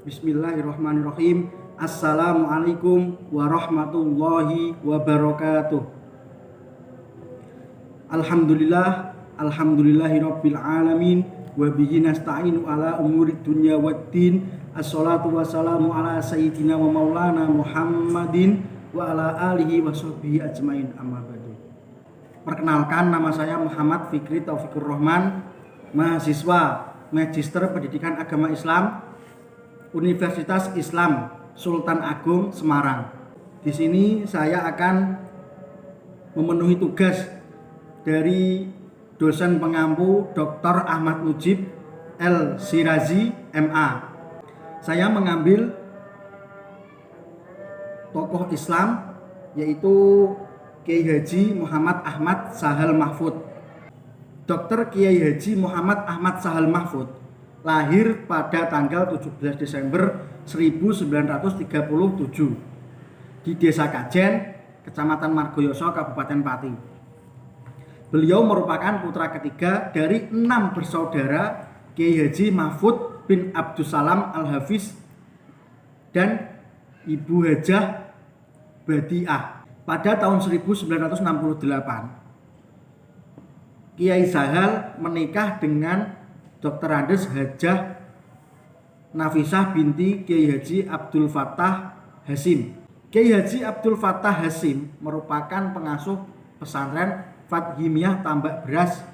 Bismillahirrahmanirrahim. Assalamualaikum warahmatullahi wabarakatuh. Alhamdulillahirabbil alamin wa bihi nasta'inu ala umurid dunya waddin. Assalatu wassalamu ala sayyidina wa maulana Muhammadin wa ala alihi wa sahbihi ajmain, amma ba'du. Perkenalkan, nama saya Muhammad Fikri Taufikur Rahman, mahasiswa Magister Pendidikan Agama Islam Universitas Islam Sultan Agung Semarang. Di sini saya akan memenuhi tugas dari dosen pengampu Dr. Ahmad Mujib El Sirazi MA. Saya mengambil tokoh Islam yaitu Kiai Haji Muhammad Ahmad Sahal Mahfud. Dr. Kiai Haji Muhammad Ahmad Sahal Mahfud lahir pada tanggal 17 Desember 1937 di Desa Kajen, Kecamatan Margoyoso, Kabupaten Pati. Beliau merupakan putra ketiga dari 6 bersaudara Kiai Haji Mahfud bin Abdussalam Al-Hafiz dan Ibu Hajah Badiah. Pada tahun 1968, Kiai Sahal menikah dengan Dr. Andes Hajah Nafisah binti Kiai Haji Abdul Fattah Hasim. Kiai Haji Abdul Fattah Hasim merupakan pengasuh pesantren Fathimiyah Tambak Beras,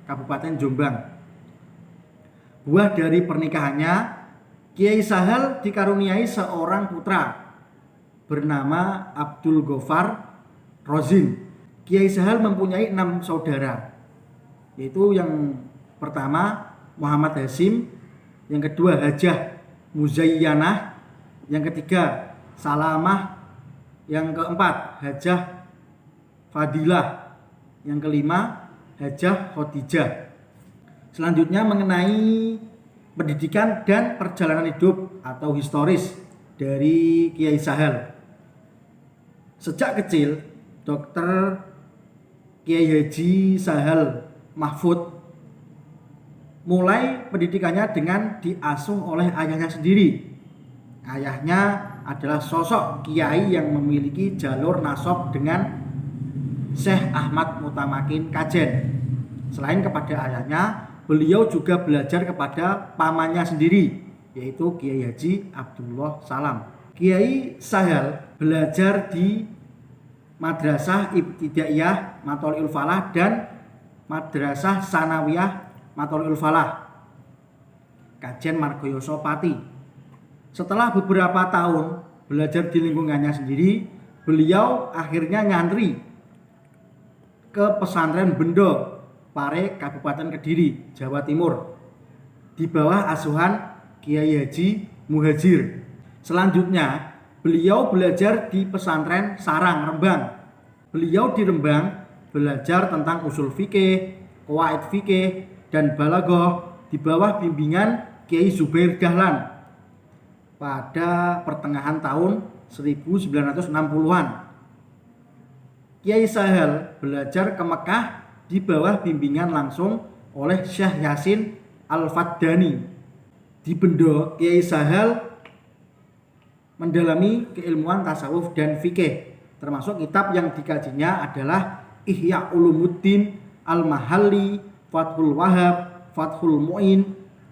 Kabupaten Jombang. Buah dari pernikahannya, Kiai Sahal dikaruniai seorang putra bernama Abdul Ghaffar Rozin. Kiai Sahal mempunyai 6 saudara, yaitu yang pertama Muhammad Hasim, yang kedua Hajah Muzayyanah, yang ketiga Salamah, yang keempat Hajah Fadilah, yang kelima Hajah Khadijah. Selanjutnya mengenai pendidikan dan perjalanan hidup atau historis dari Kiai Sahal. Sejak kecil, Dr. Kiai Haji Sahal Mahfud mulai pendidikannya dengan diasuh oleh ayahnya sendiri. Ayahnya adalah sosok kiai yang memiliki jalur nasab dengan Syekh Ahmad Mutamakin Kajen. Selain kepada ayahnya, beliau juga belajar kepada pamannya sendiri, yaitu Kiai Haji Abdullah Salam. Kiai Sahal belajar di Madrasah Ibtidaiyah Matoliul Falah dan Madrasah Sanawiyah Matoliul Falah, Kajen Margoyoso Pati. Setelah beberapa tahun belajar di lingkungannya sendiri, beliau akhirnya nyantri ke pesantren Bendo, Pare, Kabupaten Kediri, Jawa Timur, di bawah asuhan Kiai Haji Muhajir. Selanjutnya, beliau belajar di pesantren Sarang, Rembang. Beliau di Rembang belajar tentang usul fikih, qawaid fikih, dan balaghah di bawah bimbingan Kiai Zubair Dahlan pada pertengahan tahun 1960-an. Kiai Sahal belajar ke Mekah di bawah bimbingan langsung oleh Syekh Yasin Al-Faddani. Di Bendo, Kiai Sahal mendalami keilmuan tasawuf dan fikih, termasuk kitab yang dikajinya adalah Ihya Ulumuddin Al-Mahalli, Fathul Wahab, Fathul Mu'in,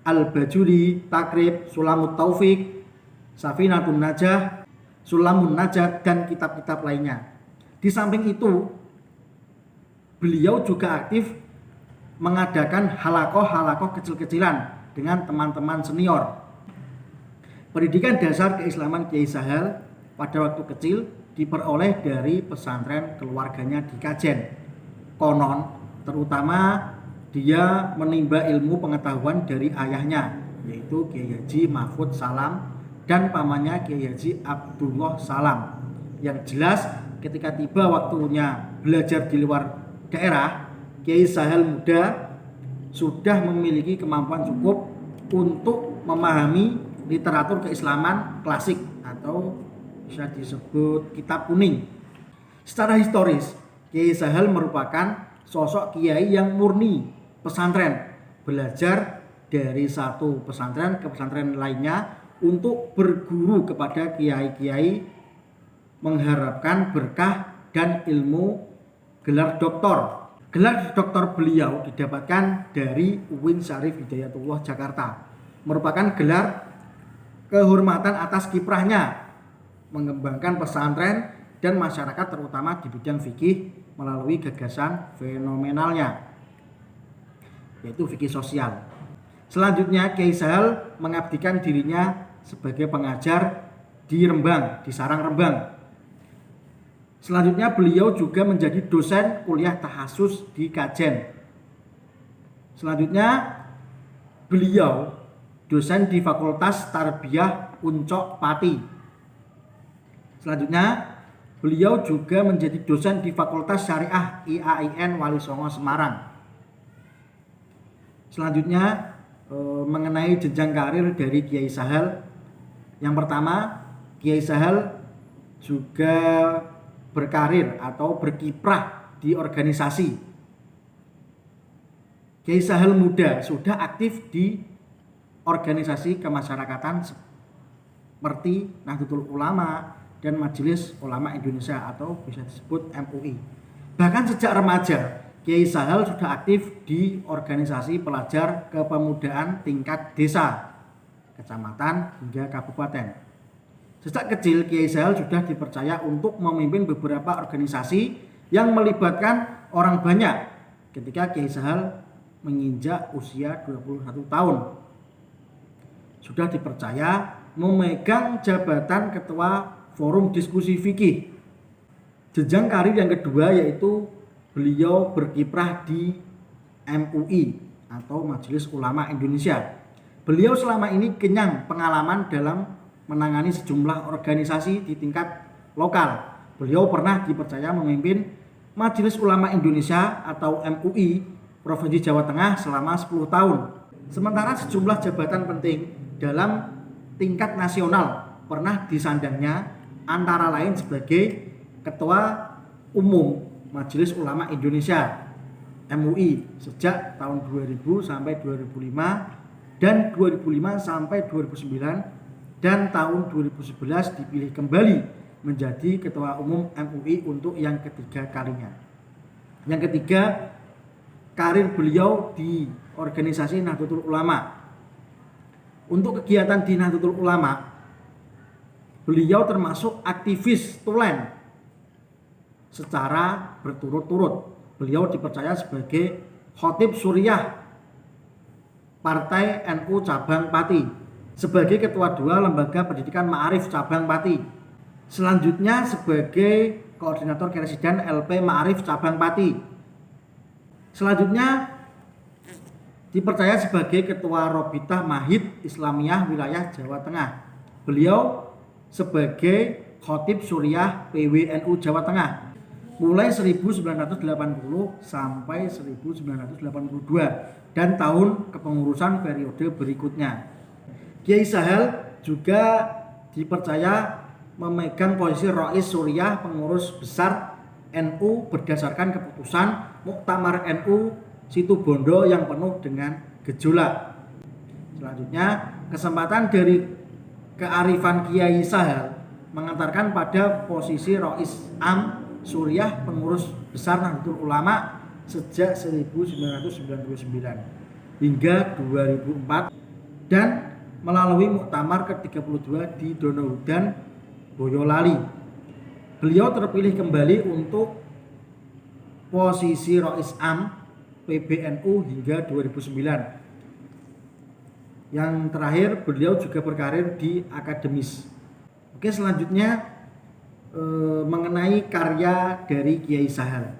Al-Bajuri, Takrib, Sulamut Taufik, Safinatun Najah, Sulamun Najat, dan kitab-kitab lainnya. Di samping itu, beliau juga aktif mengadakan halakoh-halakoh kecil-kecilan dengan teman-teman senior. Pendidikan dasar keislaman Kiai Sahal pada waktu kecil diperoleh dari pesantren keluarganya di Kajen. Konon, terutama dia menimba ilmu pengetahuan dari ayahnya, yaitu Kiai Haji Mahfud Salam dan pamannya Kiai Haji Abdullah Salam. Yang jelas, ketika tiba waktunya belajar di luar daerah, Kiai Sahal muda sudah memiliki kemampuan cukup untuk memahami literatur keislaman klasik atau bisa disebut kitab kuning. Secara historis, Kiai Sahal merupakan sosok kiai yang murni pesantren, belajar dari satu pesantren ke pesantren lainnya untuk berguru kepada kiai-kiai mengharapkan berkah dan ilmu gelar doktor. Gelar doktor beliau didapatkan dari UIN Syarif Hidayatullah Jakarta. Merupakan gelar kehormatan atas kiprahnya mengembangkan pesantren dan masyarakat terutama di bidang fikih melalui gagasan fenomenalnya, yaitu fikih sosial. Selanjutnya Kiai Sahal mengabdikan dirinya sebagai pengajar di Rembang, di Sarang Rembang. Selanjutnya beliau juga menjadi dosen kuliah tahasus di Kajen. Selanjutnya beliau dosen di Fakultas Tarbiyah Uncok Pati. Selanjutnya beliau juga menjadi dosen di Fakultas Syariah IAIN Wali Songo Semarang. Selanjutnya mengenai jenjang karir dari Kiai Sahal. Yang pertama, Kiai Sahal juga berkarir atau berkiprah di organisasi. Kiai Sahal muda sudah aktif di organisasi kemasyarakatan seperti Nahdlatul Ulama dan Majelis Ulama Indonesia atau bisa disebut MUI. Bahkan sejak remaja, Kiai Sahal sudah aktif di organisasi pelajar kepemudaan tingkat desa, kecamatan hingga kabupaten. Sejak kecil Kiai Sahal sudah dipercaya untuk memimpin beberapa organisasi yang melibatkan orang banyak ketika Kiai Sahal menginjak usia 21 tahun. Sudah dipercaya memegang jabatan ketua forum diskusi fikih. Jenjang karir yang kedua yaitu beliau berkiprah di MUI atau Majelis Ulama Indonesia. Beliau selama ini kenyang pengalaman dalam menangani sejumlah organisasi di tingkat lokal. Beliau pernah dipercaya memimpin Majelis Ulama Indonesia atau MUI Provinsi Jawa Tengah selama 10 tahun. Sementara sejumlah jabatan penting dalam tingkat nasional pernah disandangnya, antara lain sebagai Ketua Umum Majelis Ulama Indonesia MUI sejak tahun 2000 sampai 2005 dan 2005 sampai 2009 dan tahun 2011 dipilih kembali menjadi Ketua Umum MUI untuk yang ketiga kalinya. Yang ketiga, karir beliau di organisasi Nahdlatul Ulama. Untuk kegiatan di Nahdlatul Ulama, beliau termasuk aktivis tulen secara berturut-turut. Beliau dipercaya sebagai khotib Suriah Partai NU Cabang Pati, sebagai Ketua 2 Lembaga Pendidikan Ma'arif Cabang Pati. Selanjutnya sebagai Koordinator Keresiden LP Ma'arif Cabang Pati. Selanjutnya dipercaya sebagai Ketua Robitah Mahid Islamiyah Wilayah Jawa Tengah. Beliau sebagai khotib Suriah PWNU Jawa Tengah mulai 1980 sampai 1982 dan tahun kepengurusan periode berikutnya. Kiai Sahal juga dipercaya memegang posisi Rais Suriah pengurus besar NU berdasarkan keputusan Muktamar NU Situbondo yang penuh dengan gejolak. Selanjutnya, kesempatan dari kearifan Kiai Sahal mengantarkan pada posisi Rais Am Suriah pengurus besar Nahdlatul Ulama sejak 1999 hingga 2004 dan melalui Muktamar ke-32 di Donohudan, Boyolali. Beliau terpilih kembali untuk posisi Rais Am PBNU hingga 2009. Yang terakhir, beliau juga berkarir di akademis. Oke, selanjutnya mengenai karya dari Kiai Sahal.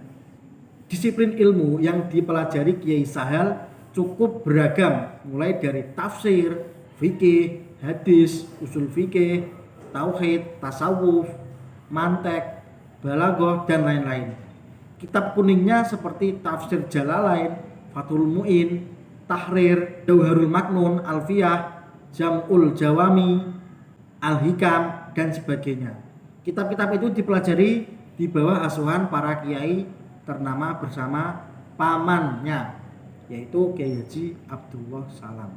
Disiplin ilmu yang dipelajari Kiai Sahal cukup beragam, mulai dari tafsir, fikih, hadis, usul fikih, tauhid, tasawuf, mantek, balaghah, dan lain-lain. Kitab kuningnya seperti Tafsir Jalalain, Fathul Mu'in, Tahrir, Jauharul Maknun, Alfiyah, Jam'ul Jawami, Al-Hikam, dan sebagainya. Kitab-kitab itu dipelajari di bawah asuhan para kiai ternama bersama pamannya, yaitu Kiai Haji Abdullah Salam.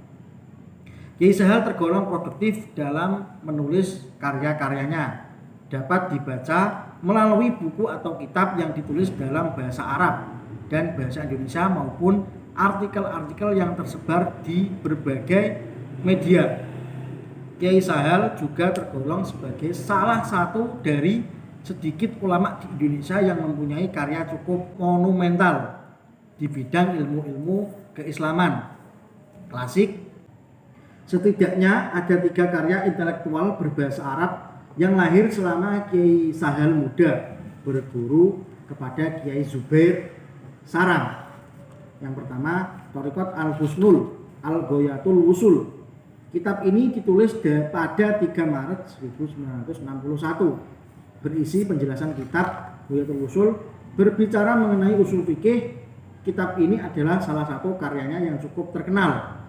Kiai Sahal tergolong produktif dalam menulis karya-karyanya. Dapat dibaca melalui buku atau kitab yang ditulis dalam bahasa Arab dan bahasa Indonesia maupun artikel-artikel yang tersebar di berbagai media. Kiai Sahal juga tergolong sebagai salah satu dari sedikit ulama di Indonesia yang mempunyai karya cukup monumental di bidang ilmu-ilmu keislaman klasik. Setidaknya ada 3 karya intelektual berbahasa Arab yang lahir selama Kiai Sahal muda berguru kepada Kiai Zubair Sarang. Yang pertama, Thariqat Al-Husnul Al-Ghoyatul Wusul. Kitab ini ditulis pada 3 Maret 1961. Berisi penjelasan kitab Ghoyatul Wusul berbicara mengenai usul fikih. Kitab ini adalah salah satu karyanya yang cukup terkenal.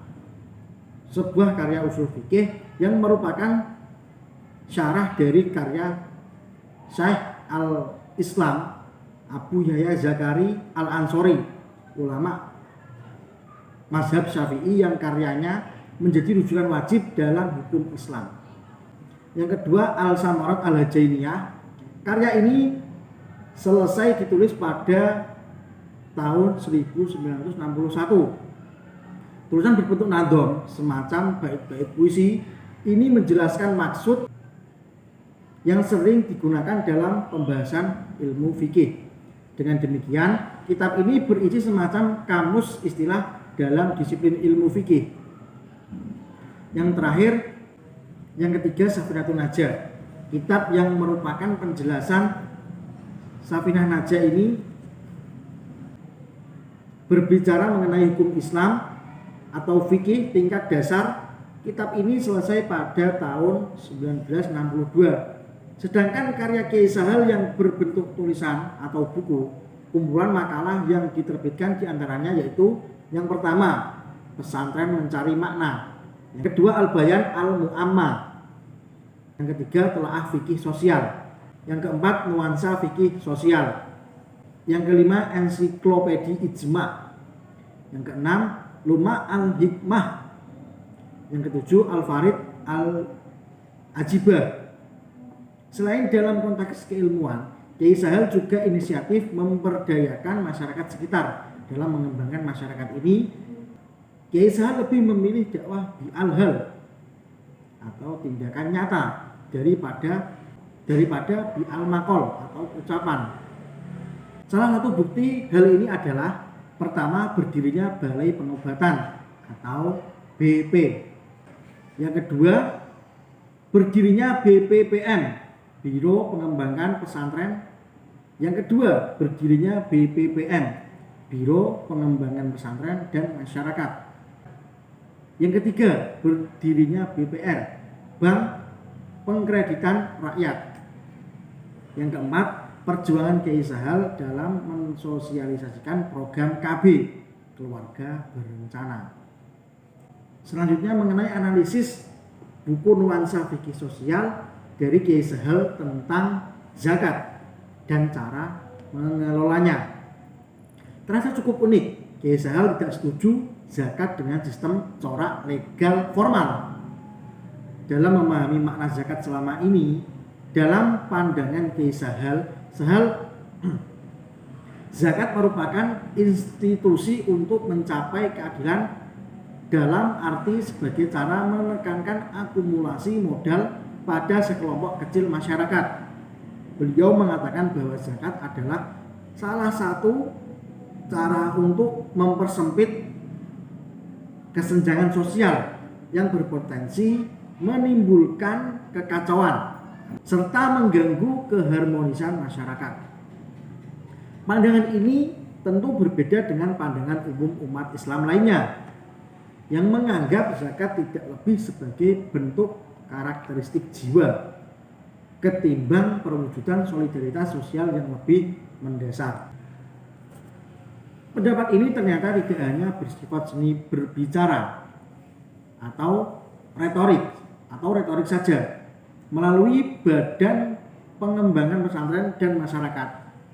Sebuah karya usul fikih yang merupakan syarah dari karya Syekh Al-Islam Abu Yahya Zakari Al-Ansori, ulama mazhab Syafi'i yang karyanya menjadi rujukan wajib dalam hukum Islam. Yang kedua, Al-Samarat Al-Hajainiyah. Karya ini selesai ditulis pada tahun 1961. Tulisan berbentuk nadom, semacam bait-bait puisi. Ini menjelaskan maksud yang sering digunakan dalam pembahasan ilmu fikih. Dengan demikian, kitab ini berisi semacam kamus istilah dalam disiplin ilmu fikih. Yang terakhir, yang ketiga, Safinatun Najah. Kitab yang merupakan penjelasan Safinah Najah ini berbicara mengenai hukum Islam atau fikih tingkat dasar. Kitab ini selesai pada tahun 1962. Sedangkan karya Kiai Sahal yang berbentuk tulisan atau buku, kumpulan makalah yang diterbitkan diantaranya yaitu yang pertama, Pesantren Mencari Makna. Yang kedua, Al-Bayan Al-Mu'amma. Yang ketiga, Telaah Fikih Sosial. Yang keempat, Nuansa Fikih Sosial. Yang kelima, Ensiklopedi Ijma. Yang keenam, Luma Al-Hikmah. Yang ketujuh, Al-Farid Al-Ajibah. Selain dalam konteks keilmuan, Kiai Sahal juga inisiatif memperdayakan masyarakat sekitar. Dalam mengembangkan masyarakat ini, Kiai Sahal lebih memilih dakwah bi'al-hal atau tindakan nyata daripada bi'al-maqol atau ucapan. Salah satu bukti hal ini adalah pertama, berdirinya Balai Pengobatan atau BP. Yang kedua, berdirinya BPPN, Biro Pengembangan Pesantren. Yang kedua, berdirinya BPPN, Biro Pengembangan Pesantren dan Masyarakat. Yang ketiga, berdirinya BPR, Bank Pengkreditan Rakyat. Yang keempat, perjuangan Kiai Sahal dalam mensosialisasikan program KB, Keluarga Berencana. Selanjutnya mengenai analisis buku Nuansa Fikih Sosial dari Kiai Sahal tentang zakat dan cara mengelolanya. Terasa cukup unik. Kiai Sahal tidak setuju zakat dengan sistem corak legal formal. Dalam memahami makna zakat selama ini, dalam pandangan Kiai Sahal, zakat merupakan institusi untuk mencapai keadilan dalam arti sebagai cara menekankan akumulasi modal pada sekelompok kecil masyarakat. Beliau mengatakan bahwa zakat adalah salah satu cara untuk mempersempit kesenjangan sosial yang berpotensi menimbulkan kekacauan serta mengganggu keharmonisan masyarakat. Pandangan ini tentu berbeda dengan pandangan umum umat Islam lainnya yang menganggap zakat tidak lebih sebagai bentuk karakteristik jiwa ketimbang perwujudan solidaritas sosial yang lebih mendasar. Pendapat ini ternyata tidak hanya bersifat seni berbicara atau retorik saja. Melalui Badan Pengembangan Pesantren dan Masyarakat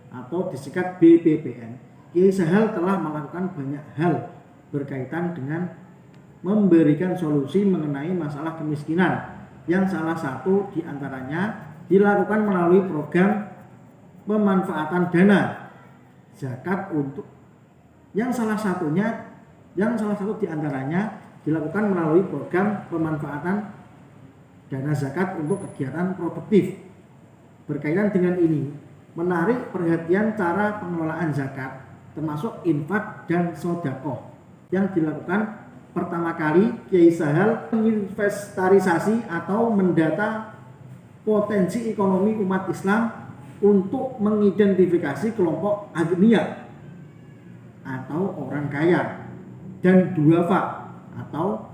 atau disingkat BPPN, Kiai Sahal telah melakukan banyak hal berkaitan dengan memberikan solusi mengenai masalah kemiskinan yang salah satu diantaranya dilakukan melalui program pemanfaatan dana zakat untuk yang salah satu diantaranya dilakukan melalui program pemanfaatan dana zakat untuk kegiatan produktif. Berkaitan dengan ini, menarik perhatian cara pengelolaan zakat termasuk infak dan sedekah yang dilakukan pertama kali Kiai Sahal menginventarisasi atau mendata potensi ekonomi umat Islam untuk mengidentifikasi kelompok agniya atau orang kaya dan duafa atau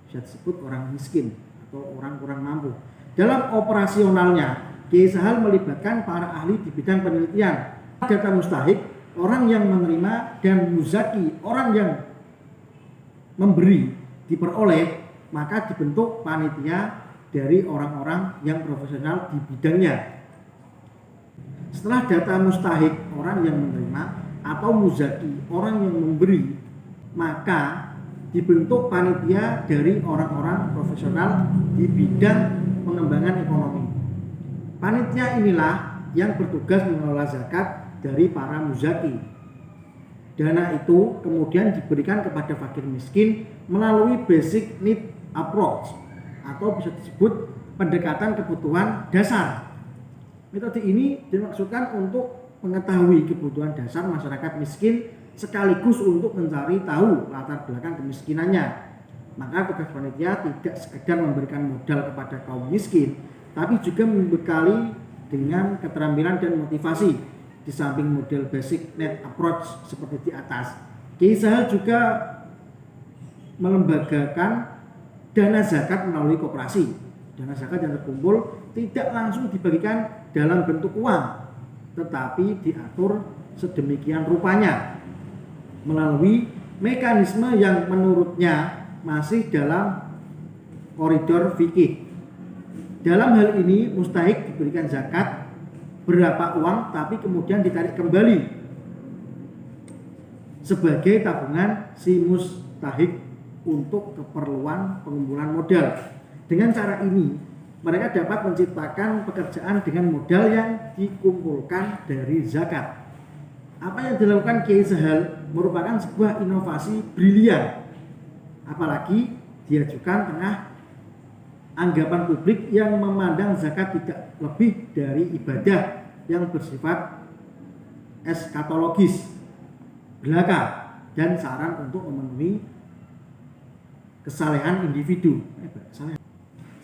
bisa disebut orang miskin atau orang kurang mampu. Dalam operasionalnya, Kiai Sahal melibatkan para ahli di bidang penelitian, data mustahik, orang yang menerima, dan muzaki, orang yang memberi, diperoleh, maka dibentuk panitia dari orang-orang yang profesional di bidangnya. Setelah data mustahik, orang yang menerima, atau muzaki, orang yang memberi, maka dibentuk panitia dari orang-orang profesional di bidang pengembangan ekonomi. Panitia inilah yang bertugas mengelola zakat dari para muzaki. Dana itu kemudian diberikan kepada fakir miskin melalui basic need approach atau bisa disebut pendekatan kebutuhan dasar. Metode ini dimaksudkan untuk mengetahui kebutuhan dasar masyarakat miskin sekaligus untuk mencari tahu latar belakang kemiskinannya. Maka tugas panitia tidak sekedar memberikan modal kepada kaum miskin, tapi juga membekali dengan keterampilan dan motivasi. Di samping model basic net approach seperti di atas, Kiai Sahal juga melembagakan dana zakat melalui koperasi. Dana zakat yang terkumpul tidak langsung dibagikan dalam bentuk uang, tetapi diatur sedemikian rupanya melalui mekanisme yang menurutnya masih dalam koridor fikih. Dalam hal ini mustahik diberikan zakat berapa uang tapi kemudian ditarik kembali sebagai tabungan si mustahik untuk keperluan pengumpulan modal. Dengan cara ini mereka dapat menciptakan pekerjaan dengan modal yang dikumpulkan dari zakat. Apa yang dilakukan Kiai Sahal merupakan sebuah inovasi brilian, apalagi diajukan tengah anggapan publik yang memandang zakat tidak lebih dari ibadah yang bersifat eskatologis, belaka, dan saran untuk memenuhi kesalehan individu.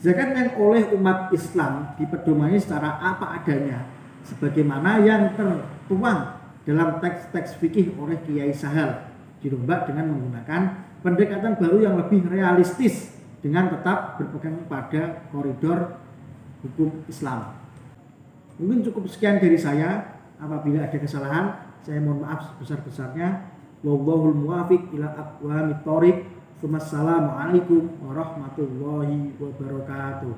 Zakat yang oleh umat Islam dipedomani secara apa adanya, sebagaimana yang tertuang dalam teks-teks fikih oleh Kiai Sahal, dirombak dengan menggunakan pendekatan baru yang lebih realistis dengan tetap berpegang pada koridor hukum Islam. Mungkin cukup sekian dari saya. Apabila ada kesalahan, saya mohon maaf sebesar-besarnya. Wallahul muwaffiq ila aqwamit thoriq. Wassalamualaikum warahmatullahi wabarakatuh.